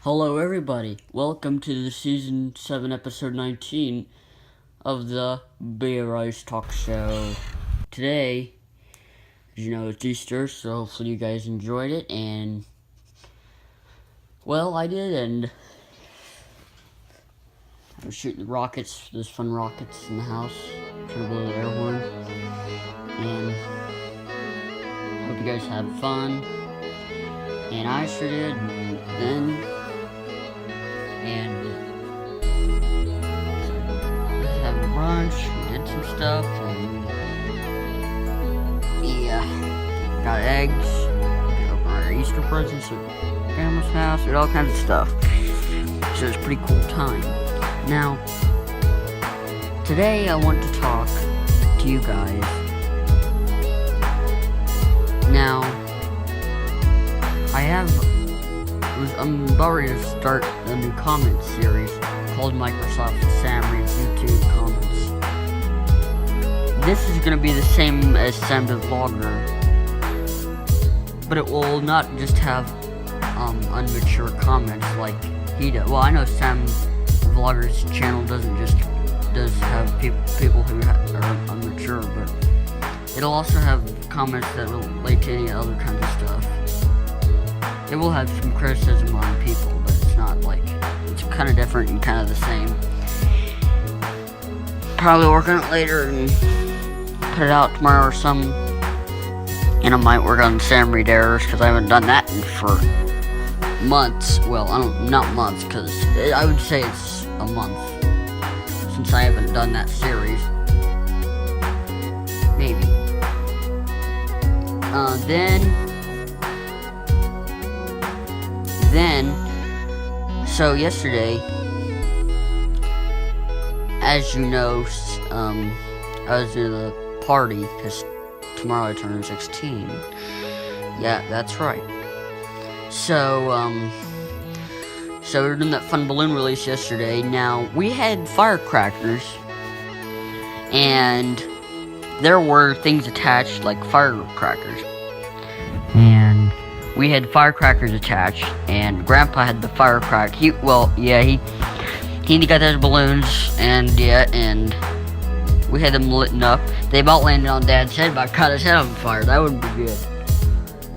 Hello everybody, welcome to the Season 7 Episode 19 of the Bear Ice Talk Show. Today, as you know, it's Easter, so hopefully you guys enjoyed it, and, well, I did, and I was shooting rockets, there's fun rockets in the house, trying to blow the air horn, and hope you guys have fun, and I sure did, and having brunch, we did some stuff, and yeah, got eggs, opened our Easter presents at grandma's house, did all kinds of stuff, so it was a pretty cool time. Now, today I want to talk to you guys. Now, I'm about ready to start a new comment series called Microsoft Sam Reads YouTube Comments. This is going to be the same as Sam the Vlogger, but it will not just have unmature comments like he does. Well, I know Sam the Vlogger's channel does have people who are unmature, but it'll also have comments that relate to any other kinds of stuff. It will have some criticism on people, but it's not like, it's kind of different and kind of the same. Probably work on it later and put it out tomorrow or something. And I might work on Sam Read Errors, because I haven't done that for months. Well, not months, because I would say it's a month since I haven't done that series. Maybe. So yesterday, as you know, I was in a party, because tomorrow I turn 16. Yeah, that's right. So we were doing that fun balloon release yesterday. Now, we had firecrackers, and there were things attached, like firecrackers. And we had firecrackers attached, and Grandpa had the firecracker. He got those balloons, and we had them lit up. They about landed on Dad's head, but I caught his head on fire. That would be good.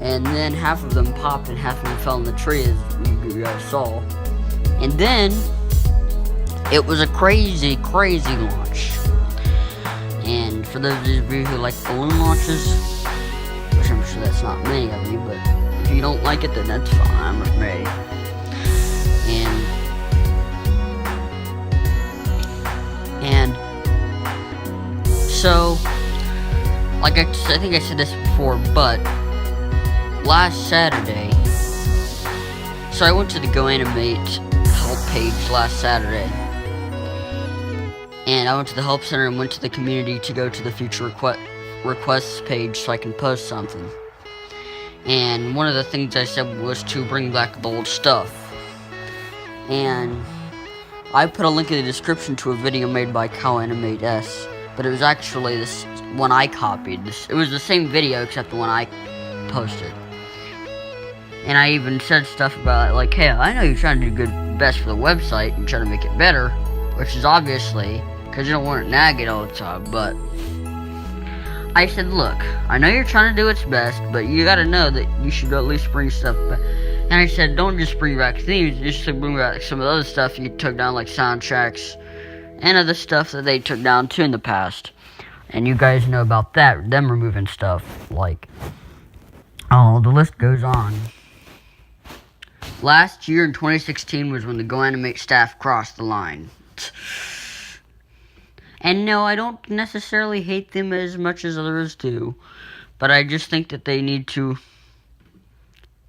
And then half of them popped, and half of them fell in the tree, as you guys saw. And then it was a crazy, crazy launch. And for those of you who like balloon launches, which I'm sure that's not many of you, but if you don't like it, then that's fine. I'm ready. And so, like I think I said this before, but last Saturday, so I went to the GoAnimate help page last Saturday, and I went to the help center and went to the community to go to the future requests page so I can post something. And one of the things I said was to bring back the old stuff. And I put a link in the description to a video made by CowAnimateS, but it was actually this one I copied. It was the same video except the one I posted. And I even said stuff about it, like, hey, I know you're trying to do best for the website and trying to make it better, which is obviously because you don't want it nagging all the time, but I said, look, I know you're trying to do its best, but you gotta know that you should at least bring stuff back. And I said, don't just bring back themes, just bring back some of the other stuff you took down, like soundtracks, and other stuff that they took down too in the past. And you guys know about that, them removing stuff, like, oh, the list goes on. Last year in 2016 was when the GoAnimate staff crossed the line. And no, I don't necessarily hate them as much as others do, but I just think that they need to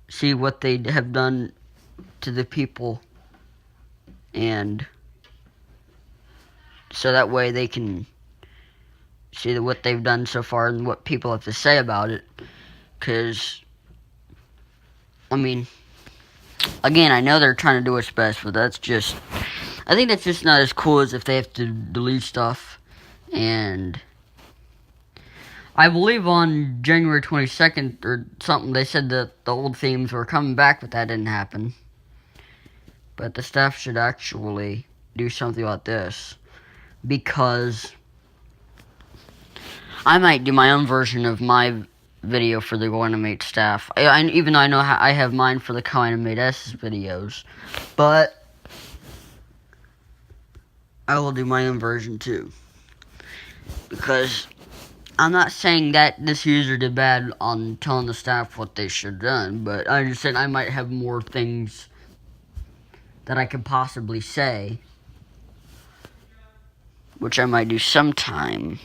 see what they have done to the people, and so that way they can see what they've done so far and what people have to say about it. Because, I mean, again, I know they're trying to do its best, but I think that's just not as cool as if they have to delete stuff. And I believe on January 22nd or something, they said that the old themes were coming back, but that didn't happen. But the staff should actually do something about this, because I might do my own version of my video for the Go Animate staff. Even though I know I have mine for the Go Animate S videos, but I will do my own version too. Because I'm not saying that this user did bad on telling the staff what they should have done, but I just said I might have more things that I could possibly say, which I might do sometime.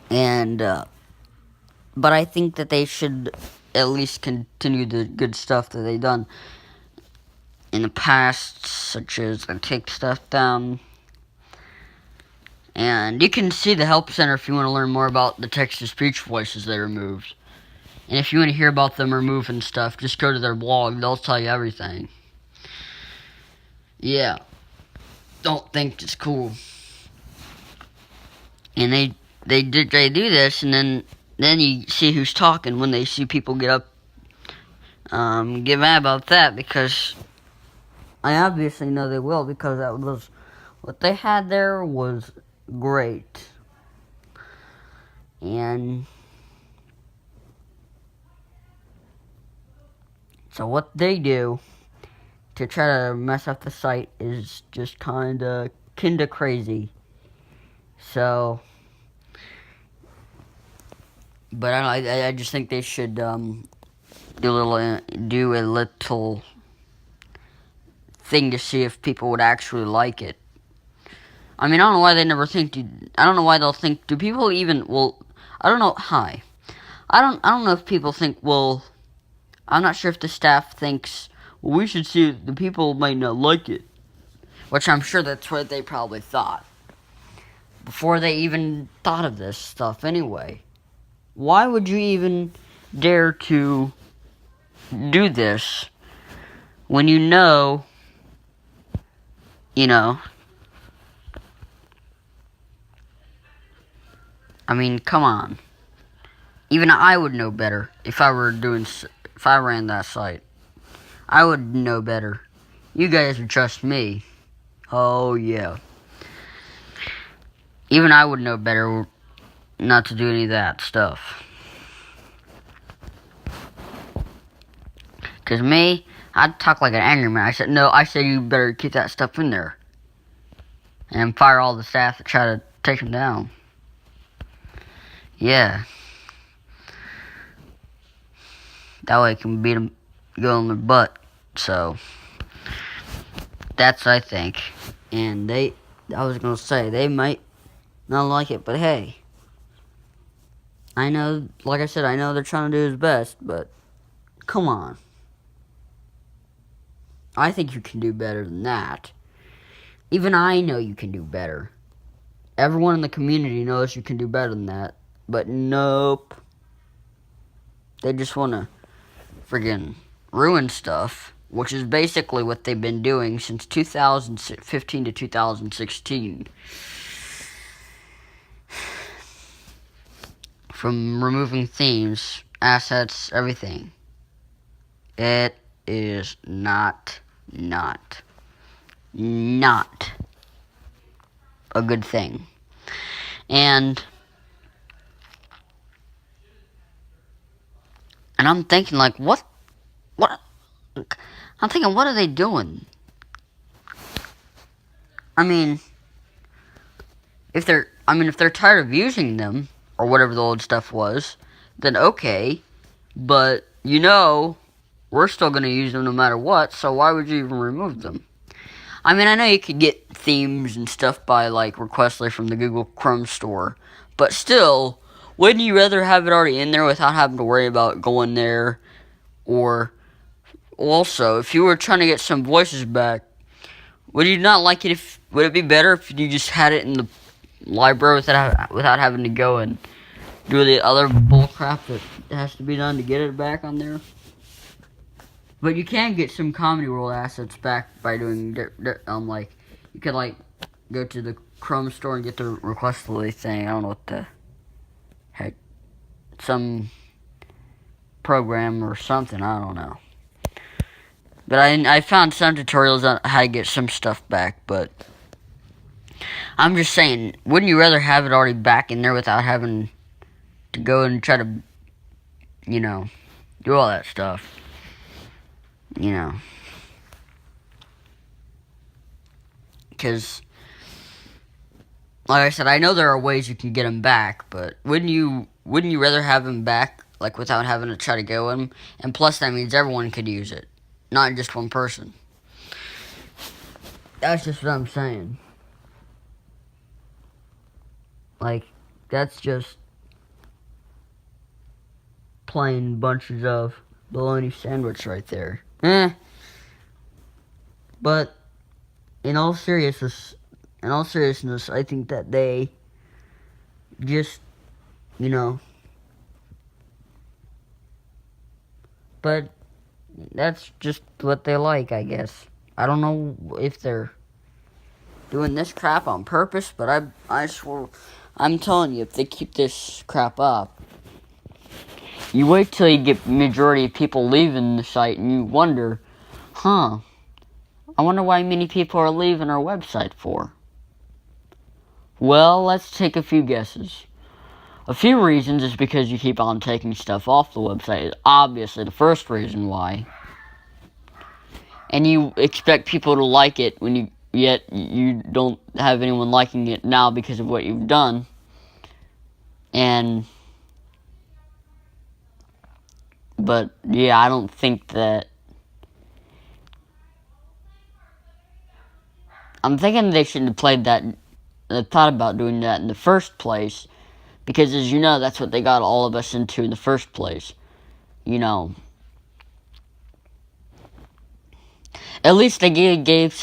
And, but I think that they should at least continue the good stuff that they've done in the past, such as take stuff down. And you can see the help center if you want to learn more about the text-to-speech voices they removed. And if you want to hear about them removing stuff, just go to their blog. They'll tell you everything. Yeah. Don't think it's cool. And they do this, and then you see who's talking when they see people get up, get mad about that, because I obviously know they will, because that was what they had there was great. And so what they do to try to mess up the site is just kinda crazy. So, but I just think they should do a little thing to see if people would actually like it. I mean, I don't know why they never think. I don't know why they'll think. Do people even? Well, I don't know. Hi, I don't know if people think. Well, I'm not sure if the staff thinks. Well, we should see. The people might not like it, which I'm sure that's what they probably thought before they even thought of this stuff. Anyway, why would you even dare to do this when you know? I mean, come on. Even I would know better if I ran that site. I would know better. You guys would trust me. Oh, yeah. Even I would know better not to do any of that stuff. Because me, I'd talk like an angry man. I said you better keep that stuff in there. And fire all the staff that try to take them down. Yeah. That way I can beat them, go on their butt. So, that's what I think. And I was going to say, they might not like it, but hey. I know, like I said, I know they're trying to do his best, but come on. I think you can do better than that. Even I know you can do better. Everyone in the community knows you can do better than that. But nope. They just want to friggin' ruin stuff, which is basically what they've been doing since 2015 to 2016. From removing themes, assets, everything. It is not a good thing. And I'm thinking, like, what? I'm thinking, what are they doing? I mean, if they're tired of using them, or whatever the old stuff was, then okay. But, we're still going to use them no matter what, so why would you even remove them? I mean, I know you could get themes and stuff by, like, Requestly from the Google Chrome store, but still, wouldn't you rather have it already in there without having to worry about going there? Or, also, if you were trying to get some voices back, would you not like it would it be better if you just had it in the library without having to go and do the other bullcrap that has to be done to get it back on there? But you can get some Comedy World assets back by doing, you could, go to the Chrome store and get the Requestly thing. I don't know what the heck. Some program or something, I don't know. But I found some tutorials on how to get some stuff back, but I'm just saying, wouldn't you rather have it already back in there without having to go and try to, you know, do all that stuff? You know. Because, like I said, I know there are ways you can get them back, but wouldn't you rather have them back, like, without having to try to go in? And plus, that means everyone could use it, not just one person. That's just what I'm saying. Like, that's just plain bunches of bologna sandwich right there. But in all seriousness, I think that they just, you know, but that's just what they like, I guess. I don't know if they're doing this crap on purpose, but I swear, I'm telling you, if they keep this crap up, you wait till you get majority of people leaving the site and you wonder, I wonder why many people are leaving our website for. Well, let's take a few guesses. A few reasons is because you keep on taking stuff off the website. Is obviously the first reason why. And you expect people to like it yet you don't have anyone liking it now because of what you've done. But yeah, I don't think that. I'm thinking they should have thought about doing that in the first place, because as you know, that's what they got all of us into in the first place. You know. At least they gave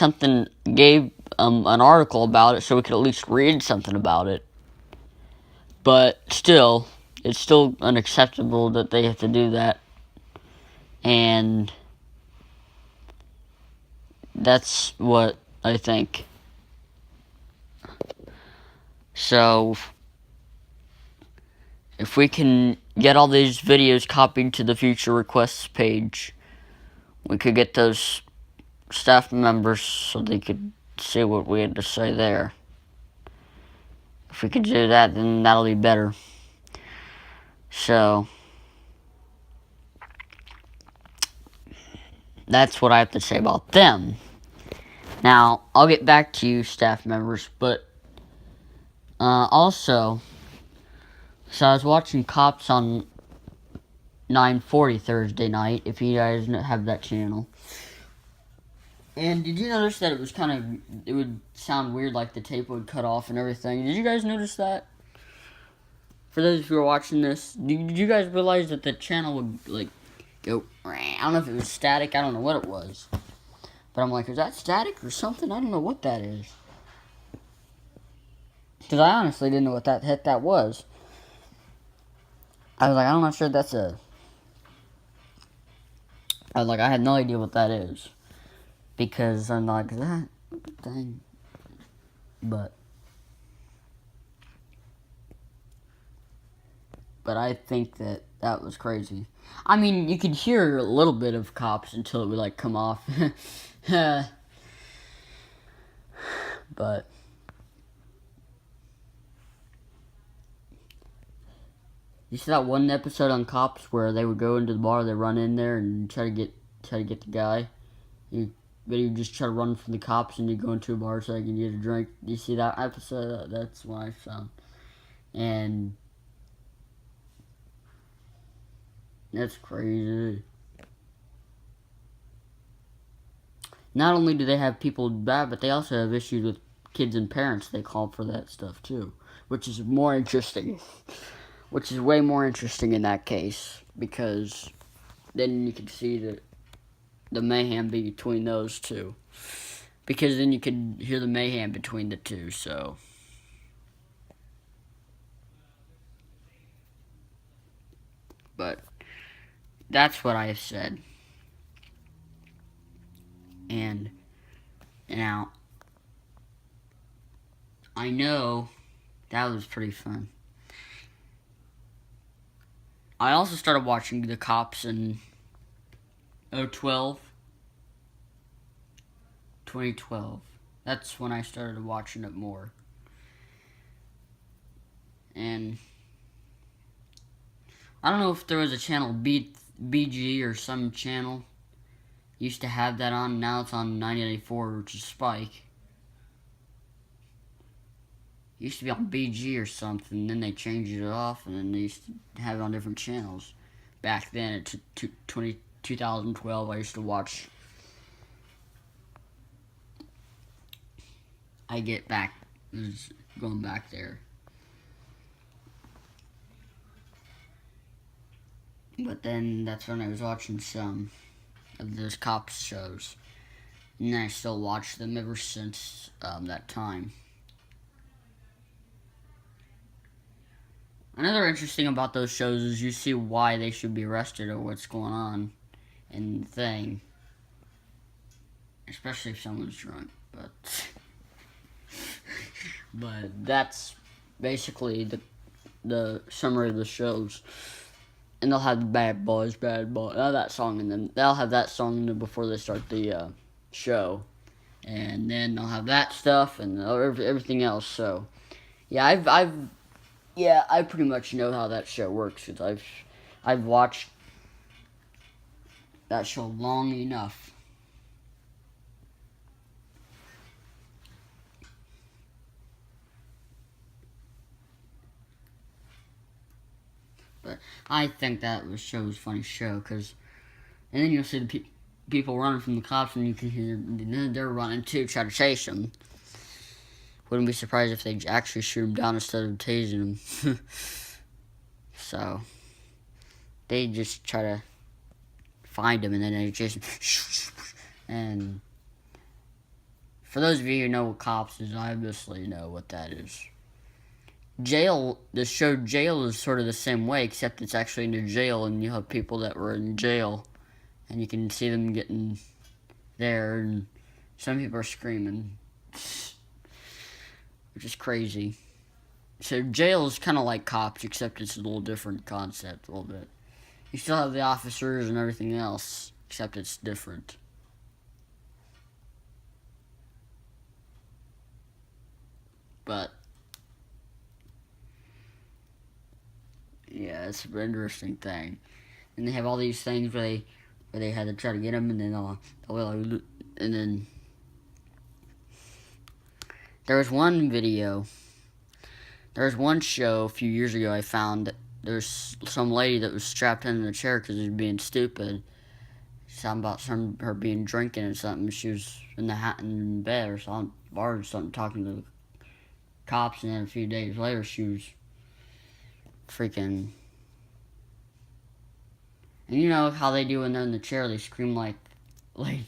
an article about it so we could at least read something about it. But still, it's still unacceptable that they have to do that. And that's what I think. So, if we can get all these videos copied to the future requests page, we could get those staff members so they could see what we had to say there. If we could do that, then that'll be better. So, that's what I have to say about them. Now, I'll get back to you, staff members, but also, so I was watching Cops on 9:40 Thursday night, if you guys have that channel. And did you notice that it would sound weird, like the tape would cut off and everything? Did you guys notice that? For those who are watching this, did you guys realize that the channel would, like, go, I don't know if it was static, I don't know what it was. But I'm like, is that static or something? I don't know what that is. Because I honestly didn't know what the heck that was. I was like, I'm not sure that's I had no idea what that is. Because I'm like, that thing. But I think that was crazy. I mean, you could hear a little bit of Cops until it would, like, come off. But you see that one episode on Cops where they would go into the bar, they run in there and try to get the guy. But you just try to run from the cops and you go into a bar so you can get a drink. You see that episode? That's what I found. And that's crazy. Not only do they have people bad, but they also have issues with kids and parents. They call for that stuff too, which is more interesting. Which is way more interesting in that case, because then you can see the mayhem between those two. Because then you can hear the mayhem between the two, so. But that's what I have said. And now, I know that was pretty fun. I also started watching The Cops in 2012. 2012. That's when I started watching it more. And I don't know if there was a channel, BG or some channel, used to have that on. Now it's on 984, which is Spike. It used to be on BG or something, then they changed it off, and then they used to have it on different channels. Back then, at 2012, I used to watch I Get Back, going back there. But then, that's when I was watching some of those cops shows. And I still watch them ever since that time. Another interesting about those shows is you see why they should be arrested or what's going on in the thing. Especially if someone's drunk, but that's basically the summary of the shows. And they'll have bad boys, that song in them. They'll have that song in them before they start the show. And then they'll have that stuff and everything else. So, yeah, I pretty much know how that show works because I've watched that show long enough. But I think that show was a funny show because, and then you'll see the people running from the cops and you can hear they're running too, try to chase them. Wouldn't be surprised if they actually shoot him down instead of tasing him. So, they just try to find him and then they chase him. And for those of you who know what Cops is, I obviously know what that is. Jail, the show Jail is sort of the same way, except it's actually in a jail and you have people that were in jail. And you can see them getting there and some people are screaming. Which is crazy. So Jail is kind of like Cops, except it's a little different concept, a little bit. You still have the officers and everything else, except it's different. But yeah, it's an interesting thing. And they have all these things where they had to try to get them, and then there was one video. There was one show a few years ago I found that there's some lady that was strapped in a chair because she was being stupid. Something about her being drinking or something. She was in bed or something, bar or something, talking to the cops, and then a few days later she was freaking. And you know how they do when they're in the chair, they scream like I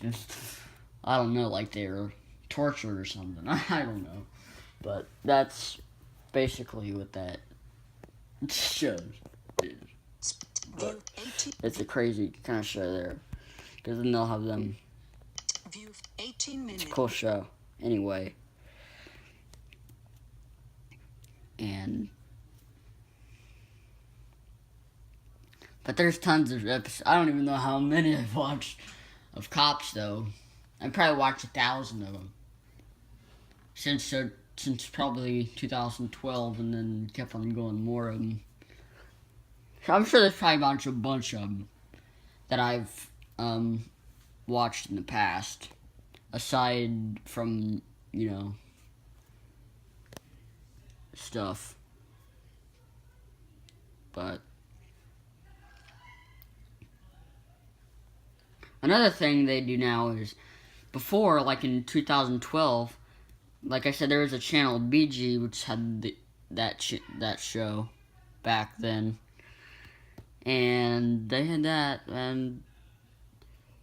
don't know, like they're tortured or something. I don't know. But that's basically what that show is. But it's a crazy kind of show there. Because then they'll have them. It's a cool show. Anyway. But there's tons of episodes. I don't even know how many I've watched of Cops, though. I've probably watched 1,000 of them. Since probably 2012, and then kept on going more of them. So I'm sure there's probably a bunch of them that I've watched in the past, aside from, stuff. But another thing they do now is, before, like in 2012, like I said, there was a channel, BG, which had that show back then. And they had that, and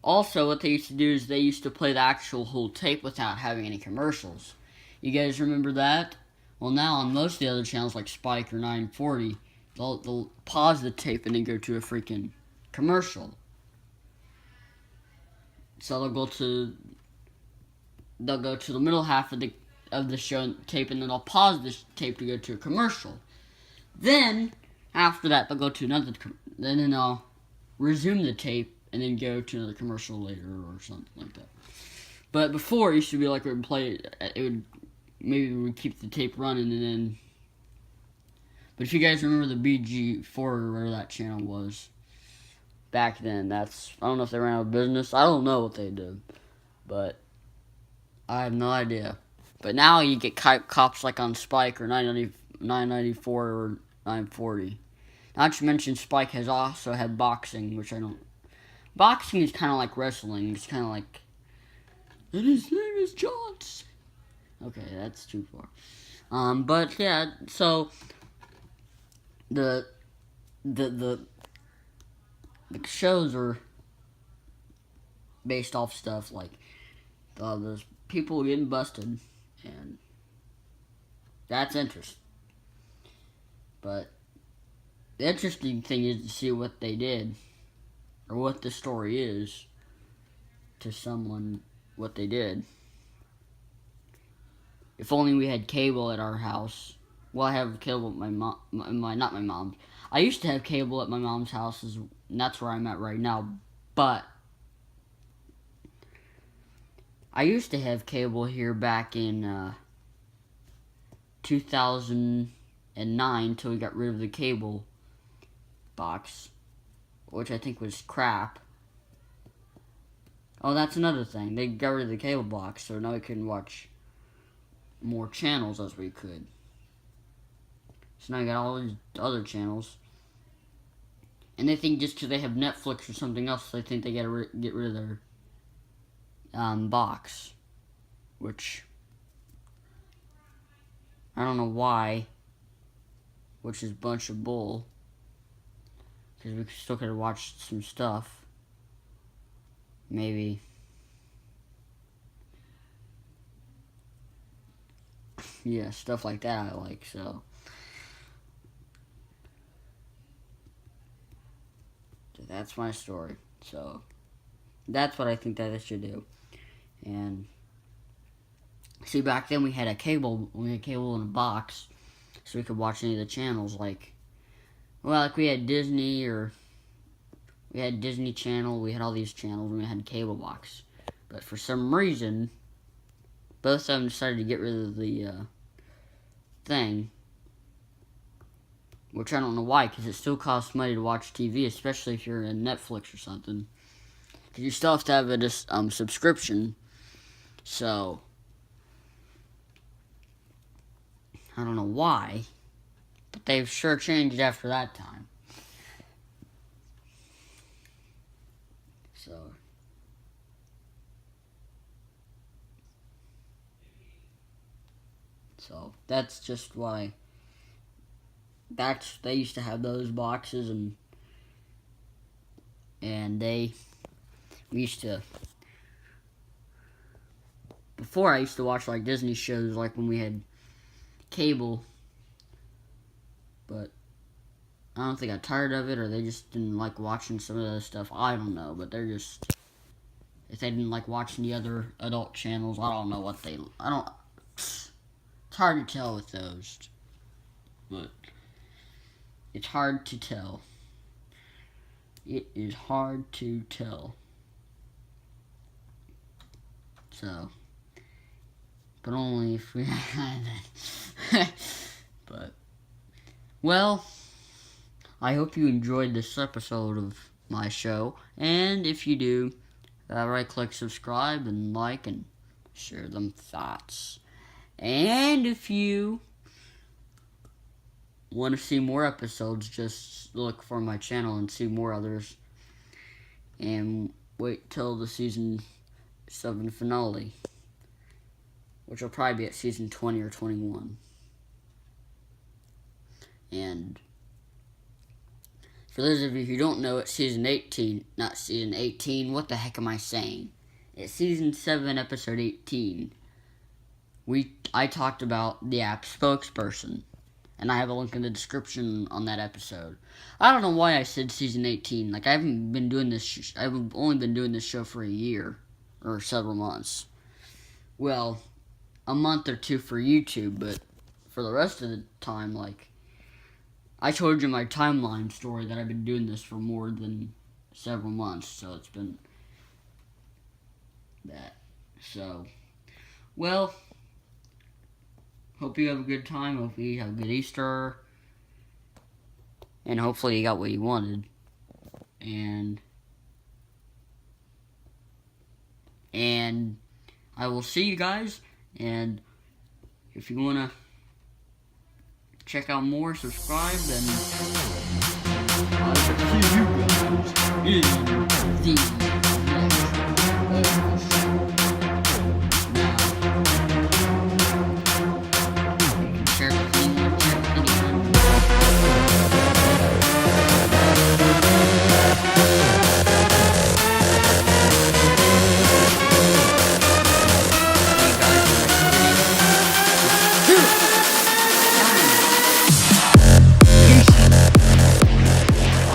also what they used to do is they used to play the actual whole tape without having any commercials. You guys remember that? Well, now on most of the other channels, like Spike or 940, they'll pause the tape and then go to a freaking commercial. So they'll go to the middle half of the show tape, and then they'll pause the tape to go to a commercial. Then after that, they'll go to another. Then they'll resume the tape and then go to another commercial later or something like that. But before, it used to be like we would play it would, maybe we would keep the tape running and then. But if you guys remember the BG4 or whatever that channel was back then, I don't know if they ran out of business. I don't know what they did, but I have no idea. But now you get cops like on Spike or 994 or 940. Not to mention Spike has also had boxing, which I don't. Boxing is kind of like wrestling. It's kind of like. And his name is Johnson. Okay, that's too far. But yeah, so the shows are based off stuff like there's people getting busted, and that's interesting. But the interesting thing is to see what they did, or what the story is to someone, what they did. If only we had cable at our house. Well, I have cable at my mom, not my mom's. I used to have cable at my mom's house, and that's where I'm at right now. But I used to have cable here back in 2009 till we got rid of the cable box, which I think was crap. Oh, that's another thing. They got rid of the cable box, so now we can watch more channels as we could. So now you got all these other channels. And they think just because they have Netflix or something else, they think they gotta get rid of their box. Which, I don't know why. Which is a bunch of bull. Because we still could have watched some stuff. Maybe. Yeah, stuff like that I like, so. That's my story. So, that's what I think that they should do. And, see, back then we had cable in a box, so we could watch any of the channels, like we had Disney, or we had Disney Channel, we had all these channels, and we had a cable box. But for some reason, both of them decided to get rid of the thing, which I don't know why, because it still costs money to watch TV, especially if you're in Netflix or something. Because you still have to have a subscription. So, I don't know why, but they've sure changed after that time. So that's just why. They used to have those boxes, and we used to. Before, I used to watch like Disney shows, like when we had cable, but I don't think I got tired of it, or they just didn't like watching some of that stuff. I don't know, but they're just, if they didn't like watching the other adult channels, I don't know what they. It's hard to tell with those, but it's hard to tell. It is hard to tell. So, but only if we had it. But, well, I hope you enjoyed this episode of my show, and if you do, right click subscribe and like and share them thoughts. And if you want to see more episodes, just look for my channel and see more others, and wait till the season 7 finale, which will probably be at season 20 or 21. And for those of you who don't know, it's season 18, not season 18, what the heck am I saying? It's season 7, episode 18. I talked about the app spokesperson, and I have a link in the description on that episode. I don't know why I said season 18. Like, I've only been doing this show for a year, or several months. Well, a month or two for YouTube, but for the rest of the time, like, I told you my timeline story that I've been doing this for more than several months, so it's been that. So, well, hope you have a good time. Hope you have a good Easter. And hopefully you got what you wanted. And I will see you guys. And if you want to check out more, subscribe, then I will see you guys in the